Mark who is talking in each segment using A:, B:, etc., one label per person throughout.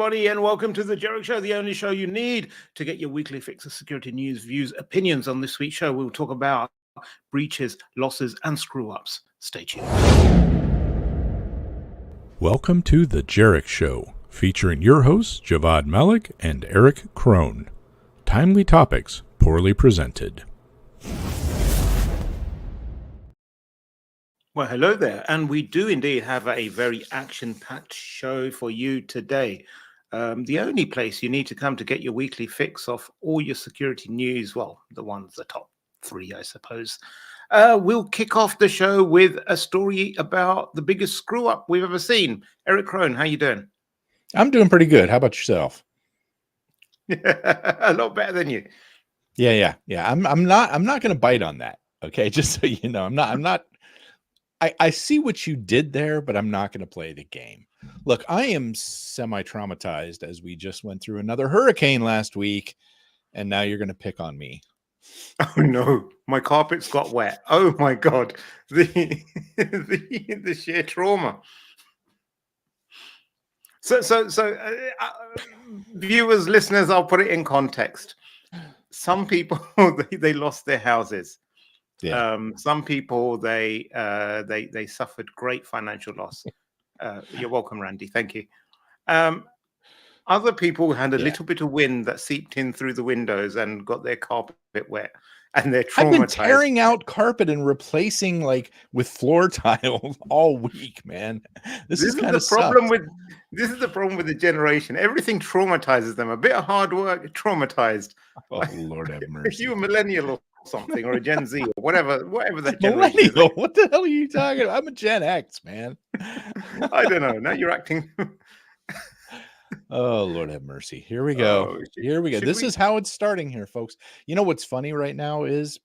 A: everybody, and welcome to the Jerick Show, the only show you need to get your weekly fix of security news, views, opinions. On this week's show, we'll talk about breaches, losses, and screw-ups. Stay tuned.
B: Welcome to the Jerick Show, featuring your hosts, Javvad Malik and Eric Krohn. Timely topics, poorly presented.
A: Well, hello there, and we do indeed have a very action-packed show for you today. The only place you need to come to get your weekly fix of all your security news, well, the top three, I suppose. We'll kick off the show with a story about the biggest screw-up we've ever seen. Eric Krohn, how you doing?
C: I'm doing pretty good. How about yourself?
A: A lot better than you.
C: Yeah. I'm not going to bite on that. Okay, just so you know, I'm not. I see what you did there, but I'm not going to play the game. Look, I am semi-traumatized as we just went through another hurricane last week, and now you're going to pick on me.
A: Oh no, my carpets got wet. Oh my God, the sheer trauma. So, viewers, listeners, I'll put it in context. Some people they lost their houses. Yeah. Some people they suffered great financial loss. You're welcome, Randy. Thank you. Other people had a little bit of wind that seeped in through the windows and got their carpet wet, and they're traumatized.
C: I've been tearing out carpet and replacing with floor tile all week, man. This is the problem
A: with the generation. Everything traumatizes them. A bit of hard work, traumatized.
C: Oh Lord have mercy.
A: If you're a millennial or something, or a Gen Z, or whatever that
C: generation is. What the hell are you talking about? I'm a Gen X, man.
A: I don't know. Now you're acting.
C: Oh, Lord have mercy. Here we go. This is how it's starting here, folks. You know what's funny right now is,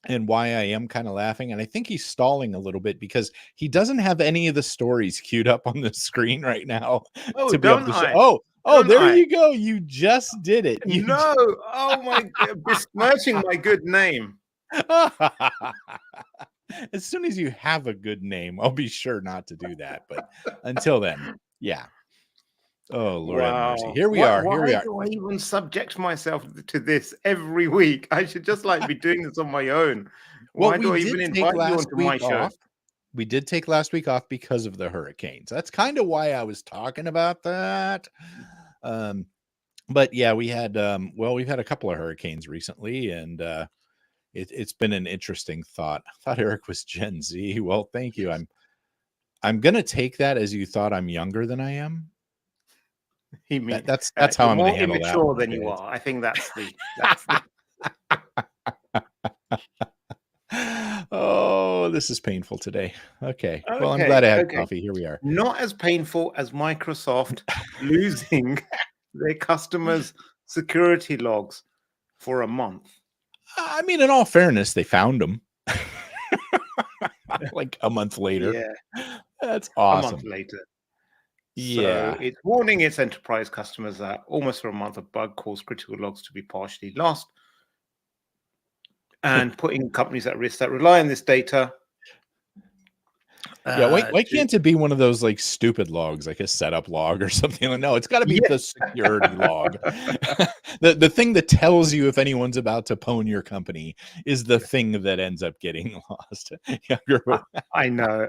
C: and why I am kind of laughing, and I think he's stalling a little bit because he doesn't have any of the stories queued up on the screen right now.
A: Oh,
C: to be
A: don't
C: able to
A: I?
C: show. Oh, there you go. You just did it.
A: Oh my God, besmirching my good name.
C: As soon as you have a good name, I'll be sure not to do that. But until then, yeah. Oh, Lord have mercy. Here we are.
A: Why do I even subject myself to this every week? I should just be doing this on my own. Why do I even invite you onto my show?
C: We did take last week off because of the hurricanes. That's kind of why I was talking about that. But yeah, we had we've had a couple of hurricanes recently, and it's been an interesting thought. I thought Eric was Gen Z. Well, thank you. I'm gonna take that as you thought I'm younger than I am. That's how I'm going to handle that.
A: More immature than you are. I think that's the.
C: Oh, this is painful today. Okay. Well, I'm glad I had coffee. Here we are.
A: Not as painful as Microsoft losing their customers' security logs for a month.
C: I mean, in all fairness, they found them like a month later.
A: Yeah,
C: that's awesome.
A: A month later. Yeah, so it's warning its enterprise customers that almost for a month, a bug caused critical logs to be partially lost, and putting companies at risk that rely on this data.
C: Yeah, why can't it be one of those stupid logs, like a setup log or something? No, it's got to be the security log. The thing that tells you if anyone's about to pwn your company is the thing that ends up getting lost.
A: I know.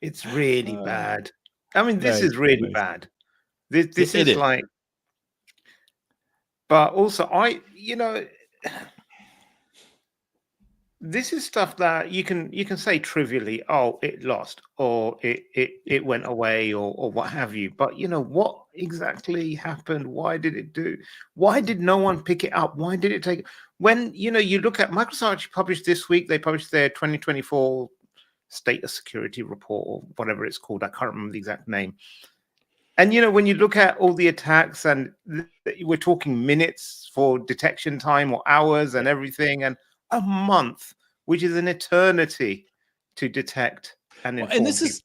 A: It's really bad. I mean, this is really bad. This is like, but also this is stuff that you can say trivially, oh, it lost, or it went away, or what have you. But what exactly happened? Why did it do? Why did no one pick it up? Why did it take? When you look at Microsoft actually published this week, they published their 2024 State of Security report, or whatever it's called. I can't remember the exact name. And when you look at all the attacks, and we're talking minutes for detection time, or hours, and everything, and a month, which is an eternity to detect and inform.
C: And this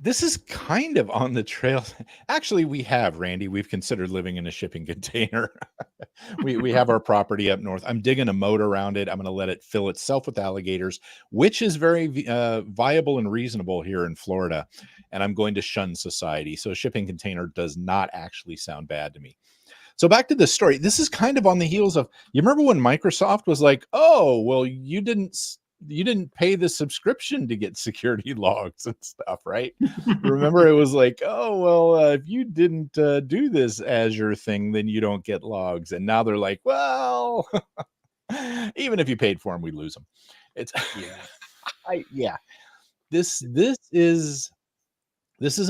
C: This is kind of on the trail. Actually, we have, Randy. We've considered living in a shipping container. we have our property up north. I'm digging a moat around it. I'm going to let it fill itself with alligators, which is very viable and reasonable here in Florida. And I'm going to shun society. So a shipping container does not actually sound bad to me. So back to the story. This is kind of on the heels of, you remember when Microsoft was like, oh, well, you didn't pay the subscription to get security logs and stuff, right? Remember, it was like, oh, well, if you didn't do this Azure thing, then you don't get logs. And now they're like, well, even if you paid for them, we lose them. It's
A: Yeah.
C: This is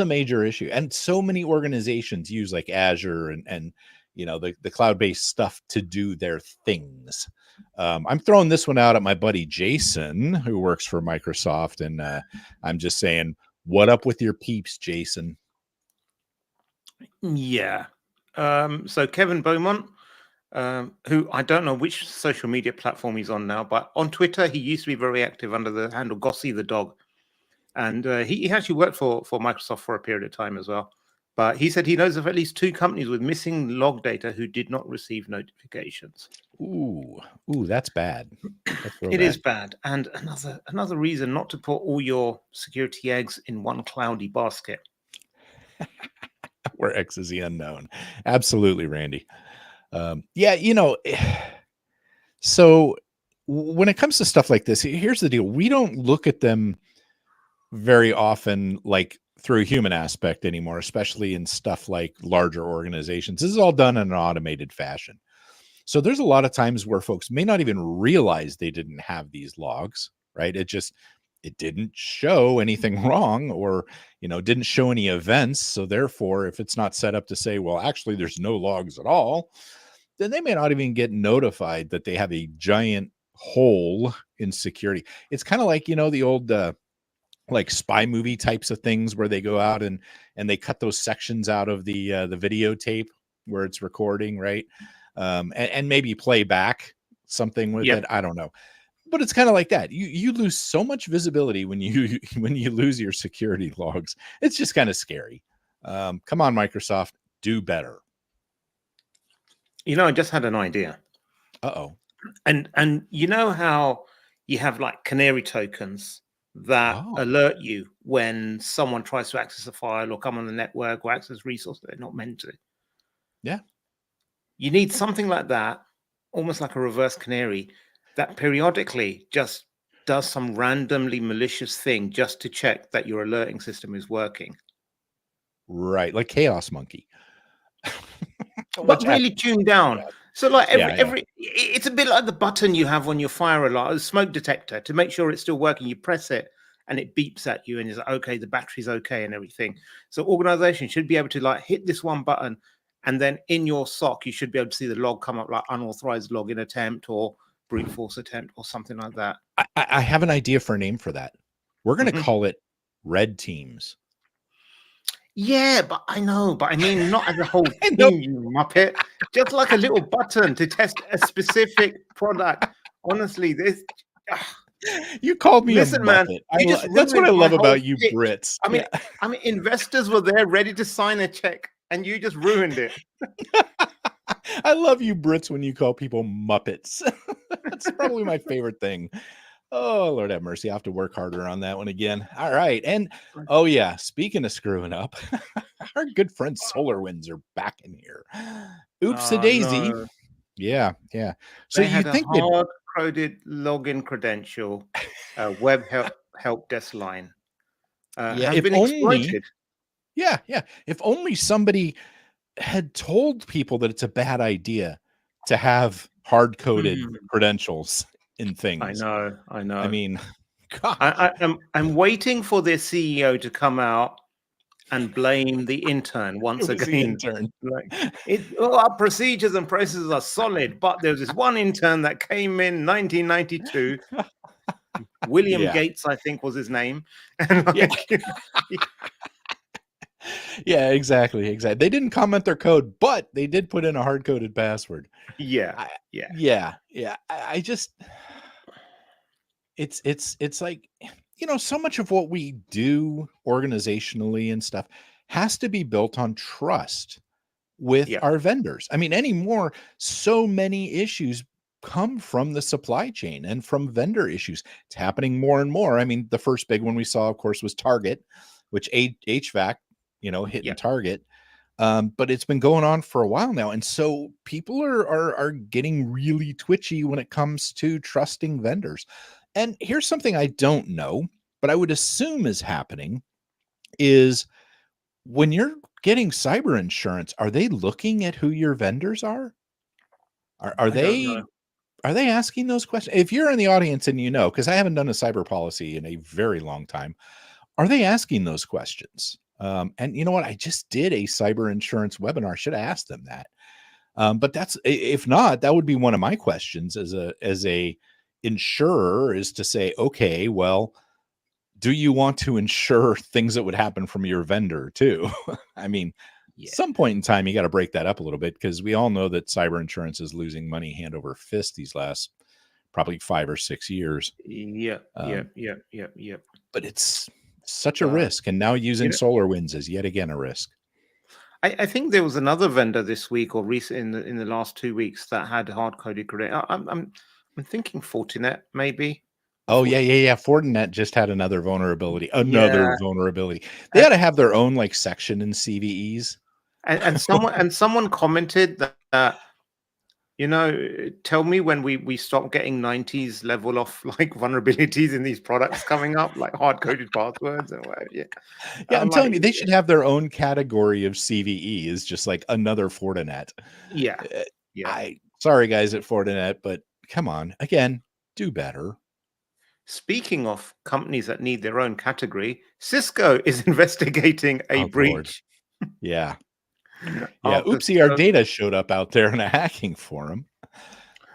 C: a major issue, and so many organizations use like Azure and the cloud-based stuff to do their things. I'm throwing this one out at my buddy Jason, who works for Microsoft, and I'm just saying, what up with your peeps, Jason?
A: Yeah. So Kevin Beaumont, who I don't know which social media platform he's on now, but on Twitter he used to be very active under the handle Gossy the Dog, and he actually worked for Microsoft for a period of time as well. But he said he knows of at least 2 companies with missing log data who did not receive notifications.
C: Ooh, that's bad.
A: It is bad, and another reason not to put all your security eggs in one cloudy basket.
C: Where X is the unknown. Absolutely, Randy. So when it comes to stuff like this, here's the deal. We don't look at them very often like through a human aspect anymore, especially in stuff like larger organizations. This is all done in an automated fashion. So there's a lot of times where folks may not even realize they didn't have these logs, right? It didn't show anything wrong, or didn't show any events. So therefore, if it's not set up to say, well, actually there's no logs at all, then they may not even get notified that they have a giant hole in security. It's kind of like the old like spy movie types of things where they go out and they cut those sections out of the videotape where it's recording, right? And maybe play back something with it. I don't know. But it's kind of like that. You lose so much visibility when you lose your security logs. It's just kind of scary. Come on, Microsoft, do better.
A: I just had an idea.
C: Uh-oh.
A: And you know how you have like canary tokens that alert you when someone tries to access a file or come on the network or access resources they're not meant to?
C: Yeah.
A: You need something like that, almost like a reverse canary, that periodically just does some randomly malicious thing just to check that your alerting system is working.
C: Right, like Chaos Monkey.
A: But really tuned down. Yeah. So like every it's a bit like the button you have on your fire alarm, smoke detector, to make sure it's still working. You press it and it beeps at you and it's like, okay, the battery's okay and everything. So organizations should be able to like hit this one button, and then in your SOC, you should be able to see the log come up like unauthorized login attempt or brute force attempt or something like that.
C: I have an idea for a name for that. We're going to call it Red Teams.
A: Yeah, but I mean, not as a whole team, you muppet. Just like a little button to test a specific product. Honestly, this.
C: You called me a muppet. That's what I love about you Brits.
A: I mean, investors were there ready to sign a check, and you just ruined it.
C: I love you Brits when you call people muppets. That's probably my favorite thing. Oh, Lord have mercy. I have to work harder on that one again. All right. And oh, yeah. Speaking of screwing up, our good friends SolarWinds are back in here. Oops a daisy. No. Yeah.
A: So you think hard-coded login credential, web help desk line has been exploited.
C: Yeah. If only somebody had told people that it's a bad idea to have hard-coded credentials in things.
A: I know.
C: I mean, God.
A: I'm waiting for their CEO to come out and blame the intern once again. Our procedures and processes are solid, but there's this one intern that came in 1992. William Gates, I think, was his name.
C: Yeah, exactly. They didn't comment their code, but they did put in a hard-coded password.
A: Yeah.
C: I just, it's like, so much of what we do organizationally and stuff has to be built on trust with
A: Yeah.
C: our vendors. I mean, anymore, so many issues come from the supply chain and from vendor issues. It's happening more and more. I mean, the first big one we saw, of course, was Target, which HVAC, hitting
A: Yeah.
C: Target. But it's been going on for a while now, and so people are getting really twitchy when it comes to trusting vendors. And here's something I don't know, but I would assume is happening is when you're getting cyber insurance, are they looking at who your vendors are? Are
A: I don't know.
C: they asking those questions? If you're in the audience and because I haven't done a cyber policy in a very long time, are they asking those questions? And you know what? I just did a cyber insurance webinar. Should have asked them that. But if not, that would be one of my questions as a insurer, is to say, okay, well, do you want to insure things that would happen from your vendor too? I mean,
A: Yeah.
C: some point in time, you got to break that up a little bit, because we all know that cyber insurance is losing money hand over fist these last probably 5 or 6 years.
A: Yeah. Yeah.
C: Um,
A: Yeah.
C: but it's such a
A: But
C: risk. And now using SolarWinds is yet again a risk.
A: I think there was another vendor this week or recent in the last 2 weeks that had hard coded credentials. I'm thinking Fortinet maybe.
C: Oh, yeah. Fortinet just had another vulnerability.
A: Yeah,
C: They
A: and,
C: ought to have their own section in CVEs.
A: and someone commented that tell me when we stop getting 90s level of vulnerabilities in these products coming up, like hard coded passwords and whatever. Yeah,
C: Yeah, I'm
A: I'm like,
C: telling you, they should have their own category of CVE, is just like another Fortinet.
A: yeah,
C: Uh,
A: yeah.
C: Sorry guys at Fortinet, but come on, again, do better.
A: Speaking of companies that need their own category, Cisco is investigating a
C: Oh Lord.
A: breach.
C: Yeah. Yeah.
A: After
C: Oopsie, our data showed up out there in a hacking forum.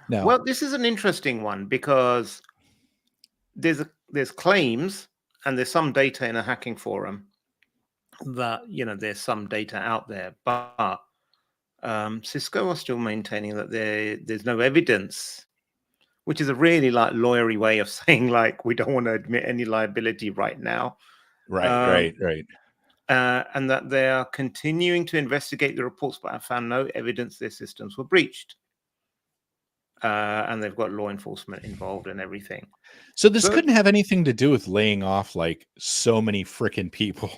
C: Now,
A: Well, this is an interesting one because there's claims and there's some data in a hacking forum that there's some data out there, but Cisco are still maintaining that there's no evidence, which is a really lawyery way of saying we don't want to admit any liability right now.
C: right.
A: And that they are continuing to investigate the reports, but have found no evidence their systems were breached. And they've got law enforcement involved and everything.
C: So this couldn't have anything to do with laying off so many freaking people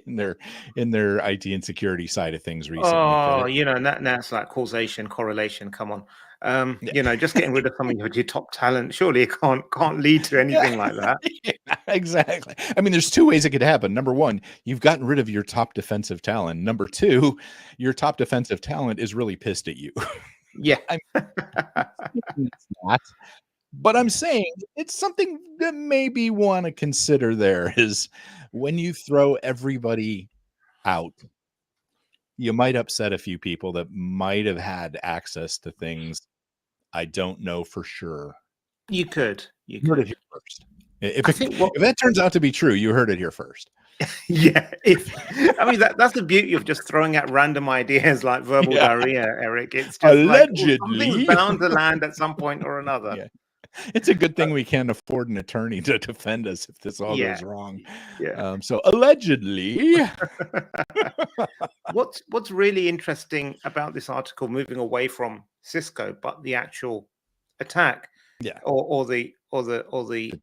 C: in their IT and security side of things recently.
A: Oh, that's like causation, correlation. Come on. Just getting rid of some of your top talent, surely it can't lead to anything like that.
C: Yeah, exactly. I mean, there's two ways it could happen. Number one, you've gotten rid of your top defensive talent. Number two, your top defensive talent is really pissed at you.
A: Yeah.
C: It's not. But I'm saying it's something that maybe want to consider. There is, when you throw everybody out, you might upset a few people that might have had access to things. I don't know for sure.
A: You could.
C: Heard it here first. If
A: if
C: that turns out to be true, you heard it here first.
A: Yeah. That's the beauty of just throwing out random ideas like verbal diarrhea, Eric. It's just
C: allegedly
A: something's bound to land at some point or another.
C: Yeah. It's a good thing we can't afford an attorney to defend us if this all goes wrong.
A: Yeah.
C: So allegedly.
A: What's really interesting about this article, moving away from Cisco, but the actual attack, or the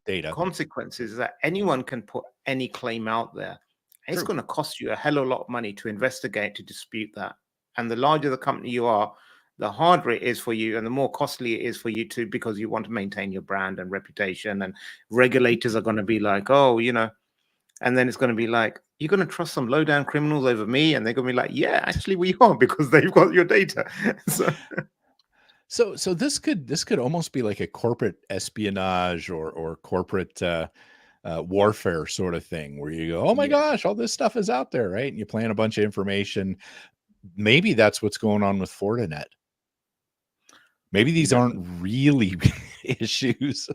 C: data
A: consequences, that anyone can put any claim out there. It's going to cost you a hell of a lot of money to investigate, to dispute that. And the larger the company you are, the harder it is for you and the more costly it is for you too, because you want to maintain your brand and reputation. And regulators are going to be like, oh, and then it's going to be like, you're going to trust some low down criminals over me? And they're going to be like, yeah, actually we are, because they've got your data.
C: So this could almost be like a corporate espionage or corporate warfare sort of thing, where you go, oh my gosh, all this stuff is out there, right? And you plan a bunch of information. Maybe that's what's going on with Fortinet. Maybe these aren't really issues.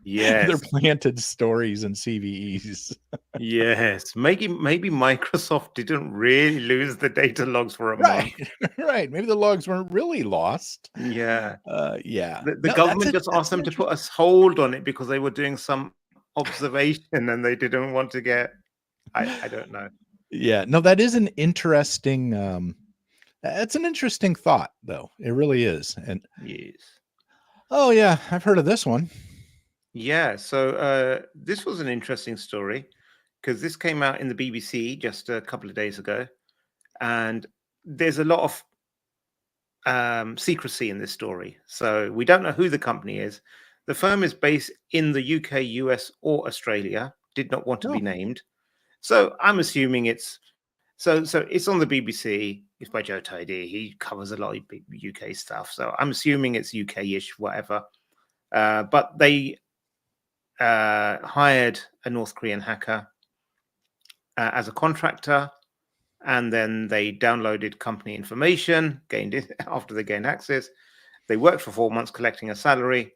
A: Yes.
C: They're planted stories and CVEs.
A: Yes. Maybe Microsoft didn't really lose the data logs for a month.
C: Right. Maybe the logs weren't really lost.
A: Yeah.
C: Yeah.
A: The government just asked them to put a hold on it because they were doing some observation, and they didn't want to get. I don't know.
C: Yeah, no, that is an interesting. That's an interesting thought, though. It really is. And
A: Yes.
C: oh yeah, I've heard of this one.
A: Yeah. So this was an interesting story because this came out in the BBC just a couple of days ago, and there's a lot of secrecy in this story. So we don't know who the company is. The firm is based in the UK, US, or Australia. Did not want to be
C: Oh,
A: named. So I'm assuming it's so it's on the BBC. It's by Joe Tidy. He covers a lot of UK stuff. So I'm assuming it's UK-ish, whatever. But they hired a North Korean hacker as a contractor, and then they downloaded company information, gained it after they gained access. They worked for 4 months collecting a salary.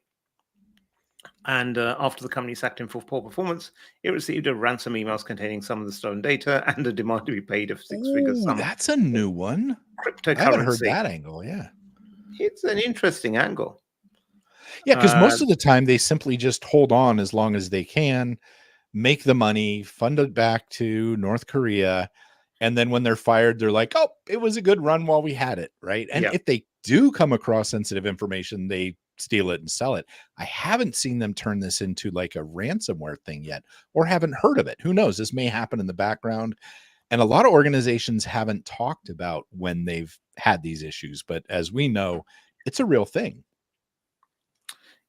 A: And after the company sacked him for poor performance, it received a ransom emails containing some of the stolen data and a demand to be paid a six-figure
C: ooh,
A: sum
C: that's a new one. I haven't heard
A: cryptocurrency.
C: that angle. Yeah,
A: It's an interesting angle.
C: yeah, because
A: Uh,
C: most of the time they simply just hold on as long as they can, make the money, fund it back to North Korea, and then when they're fired, they're like, "Oh, it was a good run while we had it," right? And
A: yeah,
C: if they do come across sensitive information, they steal it and sell it. I haven't seen them turn this into like a ransomware thing yet, or haven't heard of it. Who knows? This may happen in the background. And a lot of organizations haven't talked about when they've had these issues, but as we know, it's a real thing.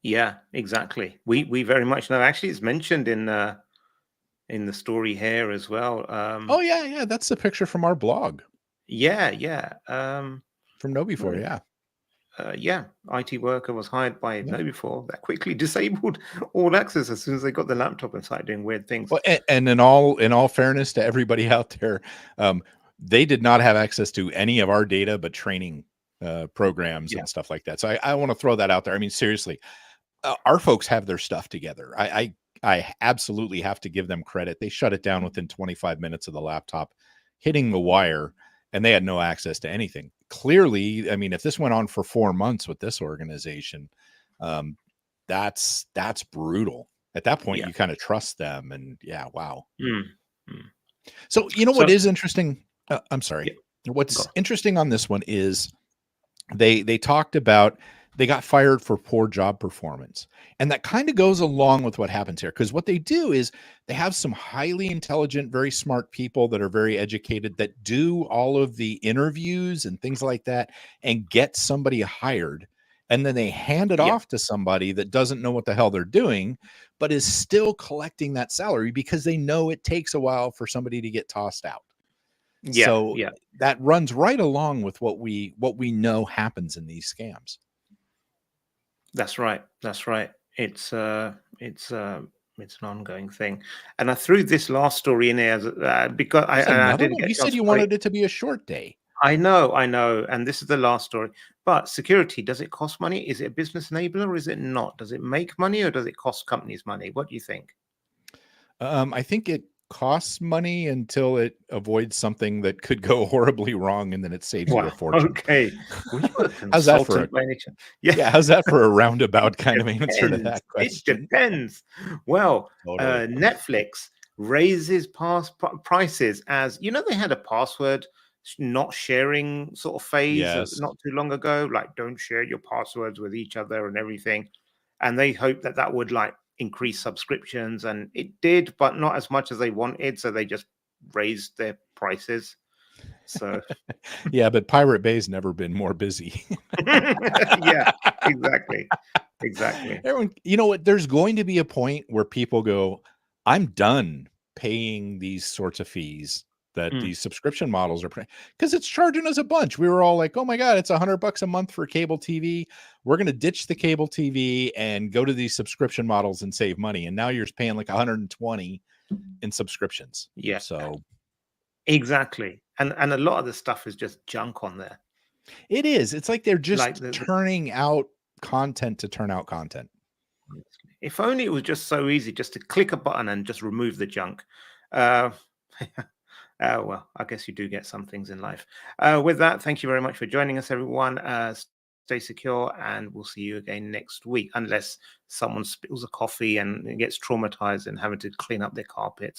A: yeah, exactly. We very much know. Actually, it's mentioned in the story here as well.
C: Oh yeah, yeah, that's the picture from our blog
A: Yeah, yeah.
C: from KnowBe4.
A: Well,
C: Yeah,
A: yeah, IT worker was hired by
C: yeah.
A: KnowBe4 that quickly disabled all access as soon as they got the laptop and started doing weird things.
C: Well, and in all fairness to everybody out there, they did not have access to any of our data, but training programs
A: Yeah,
C: and stuff like that. So I want to throw that out there. I mean, seriously, our folks have their stuff together. I absolutely have to give them credit. They shut it down within 25 minutes of the laptop hitting the wire, and they had no access to anything. Clearly, I mean, if this went on for 4 months with this organization, um, that's brutal. At that point,
A: yeah.
C: you kind of trust them, and yeah, wow.
A: Mm, mm.
C: So you know what
A: So
C: is interesting? I'm sorry.
A: yeah,
C: What's
A: go.
C: interesting on this one is they talked about they got fired for poor job performance, and that kind of goes along with what happens here, because what they do is they have some highly intelligent, very smart people that are very educated that do all of the interviews and things like that and get somebody hired, and then they hand it
A: Yeah,
C: off to somebody that doesn't know what the hell they're doing but is still collecting that salary because they know it takes a while for somebody to get tossed out.
A: yeah,
C: So
A: yeah.
C: that runs right along with what we know happens in these scams.
A: That's right. That's right. It's an ongoing thing. And I threw this last story in there because
C: There's
A: I
C: another
A: didn't
C: one.
A: get
C: You
A: a
C: said
A: chance to
C: you
A: put it.
C: wanted it to be a short day.
A: I know, and this is the last story. But security, does it cost money? Is it a business enabler or is it not? Does it make money or does it cost companies money? What do you think?
C: I think it costs money until it avoids something that could go horribly wrong, and then it saves you a
A: Wow.
C: fortune.
A: Okay. Were you a
C: How's that for a
A: consultant by any chance? Yeah.
C: yeah? How's that for a roundabout kind of answer to
A: Depends.
C: that
A: It
C: question?
A: depends. Well,
C: Totally.
A: Netflix raises prices as you know they had a password not sharing sort of phase
C: Yes.
A: not too long ago, like don't share your passwords with each other and everything. And they hoped that that would like increase subscriptions, and it did, but not as much as they wanted. So they just raised their prices. So
C: Yeah, but Pirate Bay's never been more busy.
A: yeah, exactly, exactly.
C: Everyone, you know what? There's going to be a point where people go, I'm done paying these sorts of fees that
A: Mm,
C: these subscription models are because it's charging us a bunch. We were all like, oh my God, it's $100 a month for cable TV. We're going to ditch the cable TV and go to these subscription models and save money. And now you're paying like 120 in subscriptions.
A: yeah.
C: So
A: Exactly. And a lot of the stuff is just junk on there.
C: it is. It's like they're
A: Like
C: just turning out content to turn out content.
A: if only it was just so easy just to click a button and just remove the junk. Uh, well, I guess you do get some things in life. With that, thank you very much for joining us, everyone. stay secure, and we'll see you again next week, unless someone spills a coffee and gets traumatized and having to clean up their carpets.